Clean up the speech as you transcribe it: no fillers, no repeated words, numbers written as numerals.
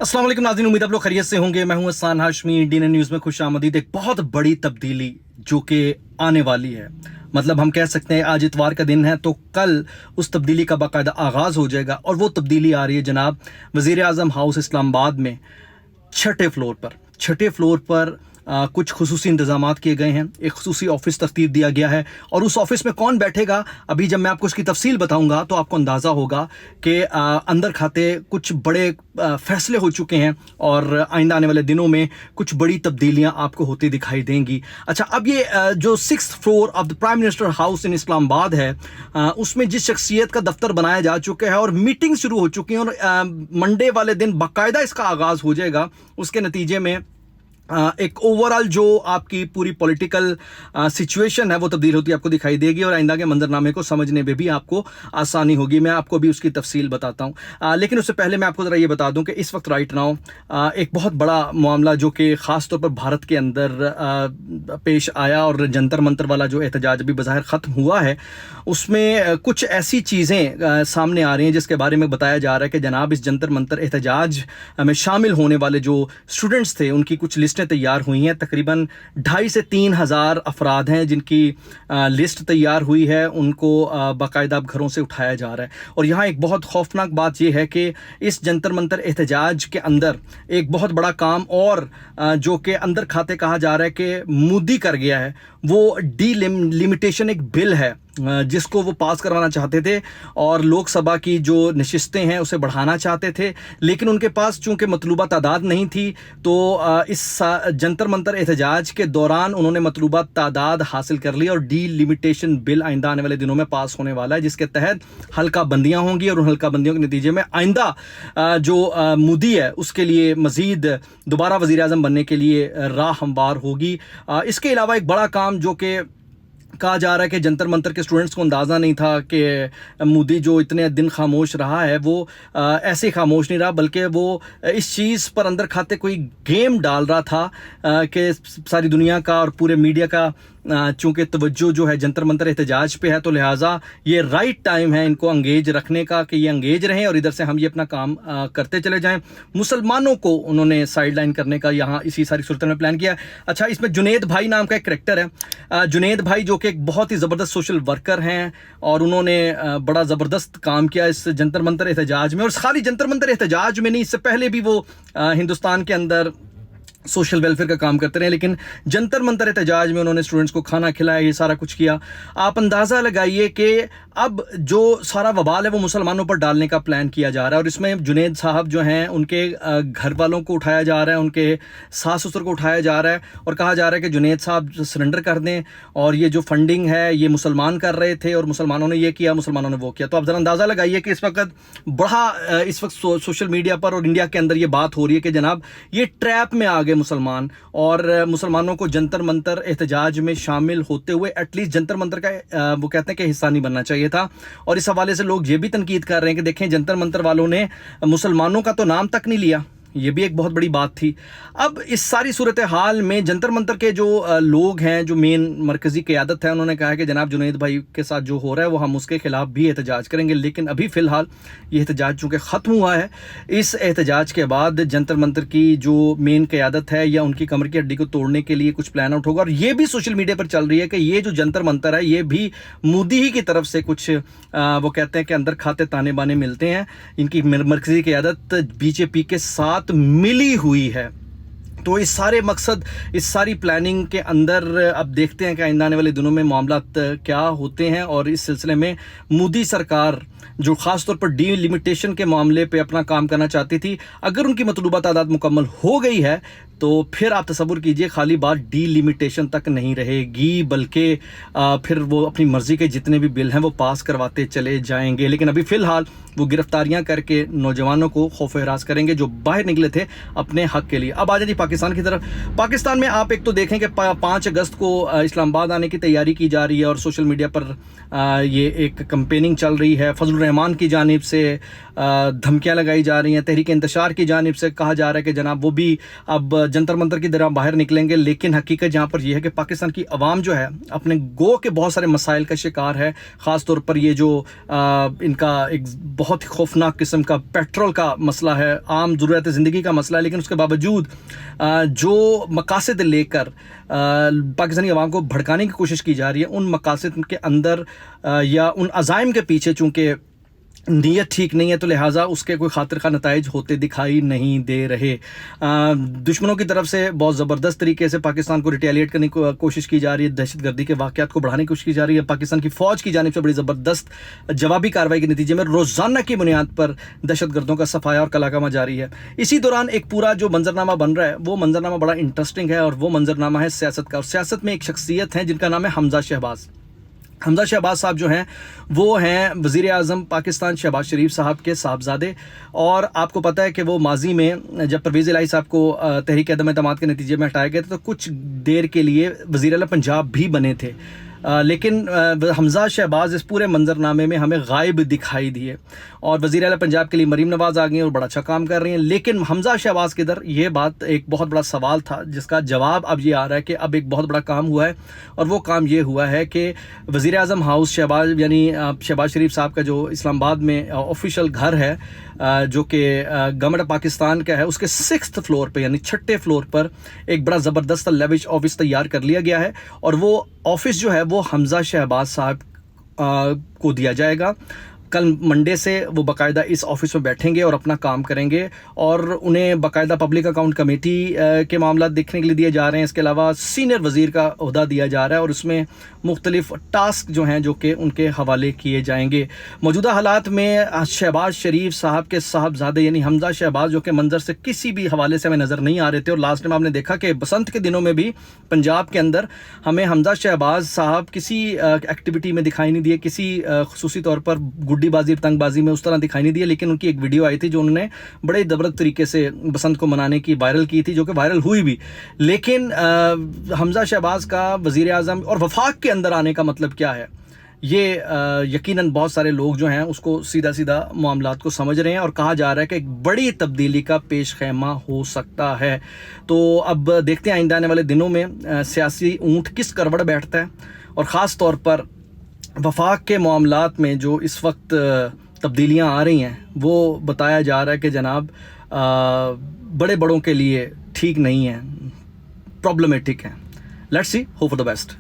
अस्सलाम वालेकुम नाज़रीन, उम्मीद आप लोग खैरियत से होंगे। मैं हूं हसन हाशमी, इंडियन न्यूज़ में खुश आमदीद। एक बहुत बड़ी तब्दीली जो कि आने वाली है, मतलब हम कह सकते हैं आज इतवार का दिन है तो कल उस तब्दीली का बाकायदा आगाज़ हो जाएगा। और वो तब्दीली आ रही है जनाब वज़ीर आज़म हाउस इस्लामाबाद में छठे फ्लोर पर कुछ खुसूसी इंतजामात किए गए हैं। एक खुसूसी ऑफिस तरतीब दिया गया है और उस ऑफिस में कौन बैठेगा, अभी जब मैं आपको उसकी तफसील बताऊंगा तो आपको अंदाज़ा होगा कि अंदर खाते कुछ बड़े फैसले हो चुके हैं और आइंदा आने वाले दिनों में कुछ बड़ी तब्दीलियां आपको होती दिखाई देंगी। अच्छा, अब ये जो 6th floor of the prime minister house in Islamabad है, उसमें जिस शख्सियत का दफ्तर बनाया जा चुका है और मीटिंग शुरू हो चुकी है और मंडे वाले दिन बाकायदा इसका आगाज़ हो जाएगा। उसके नतीजे में एक ओवरऑल जो आपकी पूरी पॉलिटिकल सिचुएशन है वो तब्दील होती आपको दिखाई देगी और आइंदा के मंजरनामे को समझने में भी आपको आसानी होगी। मैं आपको भी उसकी तफसील बताता हूँ, लेकिन उससे पहले मैं आपको ज़रा ये बता दूँ कि इस वक्त राइट नाउ एक बहुत बड़ा मामला जो कि ख़ास तौर पर भारत के अंदर पेश आया और जंतर मंतर वाला जो एहतजाज भी बज़ाहिर ख़त्म हुआ है, उसमें कुछ ऐसी चीज़ें सामने आ रही हैं जिसके बारे में बताया जा रहा है कि जनाब इस जंतर मंतर एहतजाज में शामिल होने वाले जो स्टूडेंट्स थे उनकी कुछ लिस्टें तैयार हुई हैं। तकरीबन 2,500 से 3,000 अफराद हैं जिनकी लिस्ट तैयार हुई है। उनको बाकायदा घरों से उठाया जा रहा है। और यहाँ एक बहुत खौफनाक बात यह है कि इस जंतर मंतर एहतजाज के अंदर एक बहुत बड़ा काम और जो कि अंदर खाते कहा जा रहा है कि मोदी कर गया है, वो डिलिमिटेशन एक बिल है जिसको वो पास करवाना चाहते थे और लोकसभा की जो नशिस्तें हैं उसे बढ़ाना चाहते थे, लेकिन उनके पास चूंकि मतलूबा तादाद नहीं थी तो इस जंतर मंतर एहतजाज के दौरान उन्होंने मतलूबा तादाद हासिल कर ली और डिलिमिटेशन बिल आइंदा आने वाले दिनों में पास होने वाला है, जिसके तहत हल्का बंदियाँ होंगी और उन हल्का बंदियों के नतीजे में आइंदा जो मोदी है उसके लिए मज़ीद दोबारा वज़ीर आज़म बनने के लिए राह हमवार होगी। इसके अलावा एक बड़ा काम जो कि कहा जा रहा है कि जंतर मंतर के स्टूडेंट्स को अंदाज़ा नहीं था कि मोदी जो इतने दिन खामोश रहा है वो ऐसे खामोश नहीं रहा, बल्कि वो इस चीज़ पर अंदर खाते कोई गेम डाल रहा था कि सारी दुनिया का और पूरे मीडिया का चूँकि तवज्जो जो है जंतर मंतर एहतजाज पे है, तो लिहाजा ये राइट टाइम है इनको अंगेज रखने का कि ये अंगेज रहें और इधर से हम ये अपना काम करते चले जाएं। मुसलमानों को उन्होंने साइड लाइन करने का यहाँ इसी सारी सूरत में प्लान किया। अच्छा, इसमें जुनेद भाई नाम का एक करैक्टर है। जुनेद भाई जो कि एक बहुत ही ज़बरदस्त सोशल वर्कर हैं और उन्होंने बड़ा ज़बरदस्त काम किया इस जंतर मंतर एहतजाज में। और खाली जंतर मंतर एहतजाज में नहीं, इससे पहले भी वो हिंदुस्तान के अंदर सोशल वेलफेयर का काम करते रहे, लेकिन जंतर मंतर एहतजाज में उन्होंने स्टूडेंट्स को खाना खिलाया, ये सारा कुछ किया। आप अंदाज़ा लगाइए कि अब जो सारा वबाल है वो मुसलमानों पर डालने का प्लान किया जा रहा है और इसमें जुनेद साहब जो हैं उनके घर वालों को उठाया जा रहा है, उनके सास ससुर को उठाया जा रहा है और कहा जा रहा है कि जुनेद साहब सरेंडर कर दें और ये जो फंडिंग है ये मुसलमान कर रहे थे और मुसलमानों ने ये किया, मुसलमानों ने वो किया। तो आप ज़रा अंदाज़ा लगाइए कि इस वक्त बड़ा इस वक्त सोशल मीडिया पर और इंडिया के अंदर ये बात हो रही है कि जनाब ये ट्रैप में आ गए मुसलमान और मुसलमानों को जंतर मंतर एहतजाज में शामिल होते हुए एटलीस्ट जंतर मंतर का वो कहते हैं कि हिस्सा नहीं बनना चाहिए था। और इस हवाले से लोग ये भी तनकीद कर रहे हैं कि देखें जंतर मंतर वालों ने मुसलमानों का तो नाम तक नहीं लिया, ये भी एक बहुत बड़ी बात थी। अब इस सारी सूरत हाल में जंतर मंतर के जो लोग हैं, जो मेन मरकज़ी क़यादत है, उन्होंने कहा है कि जनाब जुनेद भाई के साथ जो हो रहा है वो हम उसके ख़िलाफ़ भी एहतजाज करेंगे, लेकिन अभी फ़िलहाल ये एहतजाज चूँकि ख़त्म हुआ है, इस एहतजाज के बाद जंतर मंतर की जो मेन क़यादत है या उनकी कमर की हड्डी को तोड़ने के लिए कुछ प्लान आउट होगा। और ये भी सोशल मीडिया पर चल रही है कि ये जो जंतर मंतर है ये भी मोदी ही की तरफ से कुछ वो कहते हैं कि अंदर खाते ताने बाने मिलते हैं, इनकी मरकज़ी क़यादत बीजेपी के साथ मिली हुई है। तो इस सारे मकसद, इस सारी प्लानिंग के अंदर अब देखते हैं कि आइंदा आने वाले दिनों में मामलात क्या होते हैं। और इस सिलसिले में मोदी सरकार जो ख़ास तौर पर डिलिमिटेशन के मामले पे अपना काम करना चाहती थी, अगर उनकी मतलूबा तादाद मुकम्मल हो गई है तो फिर आप तसव्वुर कीजिए खाली बात डिलिमिटेशन तक नहीं रहेगी, बल्कि फिर वो अपनी मर्ज़ी के जितने भी बिल हैं वो पास करवाते चले जाएंगे। लेकिन अभी फ़िलहाल वो गिरफ्तारियां करके नौजवानों को खौफ हरास करेंगे जो बाहर निकले थे अपने हक़ के लिए। अब आ जाइए पाकिस्तान की तरफ। पाकिस्तान में आप एक तो देखें कि 5 अगस्त को इस्लामाबाद आने की तैयारी की जा रही है और सोशल मीडिया पर ये एक कंपेनिंग चल रही है। फजल रहमान की जानिब से دھمکیاں لگائی جا رہی ہیں. تحریک انتشار کی جانب سے کہا جا رہا ہے کہ جناب وہ بھی اب جنتر منتر کی طرح باہر نکلیں گے, لیکن حقیقت جہاں پر یہ ہے کہ پاکستان کی عوام جو ہے اپنے گو کے بہت سارے مسائل کا شکار ہے. خاص طور پر یہ جو ان کا ایک بہت ہی خوفناک قسم کا پیٹرول کا مسئلہ ہے, عام ضرورت زندگی کا مسئلہ ہے, لیکن اس کے باوجود جو مقاصد لے کر پاکستانی عوام کو بھڑکانے کی کوشش کی جا رہی ہے, ان مقاصد کے اندر یا ان عزائم کے پیچھے چونکہ نیت ٹھیک نہیں ہے, تو لہٰذا اس کے کوئی خاطر خواہ نتائج ہوتے دکھائی نہیں دے رہے. دشمنوں کی طرف سے بہت زبردست طریقے سے پاکستان کو ریٹیلیٹ کرنے کی کوشش کی جا رہی ہے, دہشت گردی کے واقعات کو بڑھانے کی کوشش کی جا رہی ہے. پاکستان کی فوج کی جانب سے بڑی زبردست جوابی کارروائی کے نتیجے میں روزانہ کی بنیاد پر دہشت گردوں کا صفایا اور کلاکامہ جاری ہے. اسی دوران ایک پورا جو منظرنامہ بن رہا ہے وہ منظرنامہ بڑا انٹرسٹنگ ہے, اور وہ منظرنامہ ہے سیاست کا. اور سیاست میں ایک شخصیت ہے جن کا نام ہے حمزہ شہباز. حمزہ شہباز صاحب جو ہیں وہ ہیں وزیر اعظم پاکستان شہباز شریف صاحب کے صاحبزادے, اور آپ کو پتہ ہے کہ وہ ماضی میں جب پرویز الہی صاحب کو تحریک عدم اعتماد کے نتیجے میں ہٹائے گئے تھے تو کچھ دیر کے لیے وزیر اعلیٰ پنجاب بھی بنے تھے, لیکن حمزہ شہباز اس پورے منظرنامے میں ہمیں غائب دکھائی دیے. اور وزیر اعلیٰ پنجاب کے لیے مریم نواز آ گئی ہیں اور بڑا اچھا کام کر رہی ہیں, لیکن حمزہ شہباز کے در یہ بات ایک بہت بڑا سوال تھا جس کا جواب اب یہ آ رہا ہے کہ اب ایک بہت بڑا کام ہوا ہے, اور وہ کام یہ ہوا ہے کہ وزیر اعظم ہاؤس شہباز یعنی شہباز شریف صاحب کا جو اسلام آباد میں آفیشیل گھر ہے جو کہ گورنمنٹ آف پاکستان کا ہے, اس کے 6th فلور پہ یعنی 6ٹھے فلور پر ایک بڑا زبردست لیوش آفس تیار کر لیا گیا ہے, اور وہ آفس جو ہے وہ حمزہ شہباز صاحب کو دیا جائے گا. کل منڈے سے وہ باقاعدہ اس آفس میں بیٹھیں گے اور اپنا کام کریں گے, اور انہیں باقاعدہ پبلک اکاؤنٹ کمیٹی کے معاملات دیکھنے کے لیے دیے جا رہے ہیں. اس کے علاوہ سینئر وزیر کا عہدہ دیا جا رہا ہے, اور اس میں مختلف ٹاسک جو ہیں جو کہ ان کے حوالے کیے جائیں گے. موجودہ حالات میں شہباز شریف صاحب کے صاحبزادے یعنی حمزہ شہباز, جو کہ منظر سے کسی بھی حوالے سے ہمیں نظر نہیں آ رہے تھے, اور لاسٹ ٹائم آپ نے دیکھا کہ بسنت کے دنوں میں بھی پنجاب کے اندر ہمیں حمزہ شہباز صاحب کسی ایکٹیویٹی میں دکھائی نہیں دیے, کسی خصوصی طور پر گڈی بازی پتنگ بازی میں اس طرح دکھائی نہیں دیا, لیکن ان کی ایک ویڈیو آئی تھی جو انہوں نے بڑے زبردست طریقے سے بسنت کو منانے کی وائرل کی تھی, جو کہ وائرل ہوئی بھی. لیکن حمزہ شہباز کا وزیر اعظم اور وفاق کے اندر آنے کا مطلب کیا ہے, یہ یقیناً بہت سارے لوگ جو ہیں اس کو سیدھا سیدھا معاملات کو سمجھ رہے ہیں, اور کہا جا رہا ہے کہ ایک بڑی تبدیلی کا پیش خیمہ ہو سکتا ہے. تو اب دیکھتے ہیں آئندہ آنے والے دنوں میں سیاسی اونٹ کس کروڑ بیٹھتا ہے, اور خاص طور پر وفاق کے معاملات میں جو اس وقت تبدیلیاں آ رہی ہیں وہ بتایا جا رہا ہے کہ جناب بڑے بڑوں کے لیے ٹھیک نہیں ہیں, پرابلمیٹک ہیں. Let's see, hope for the best.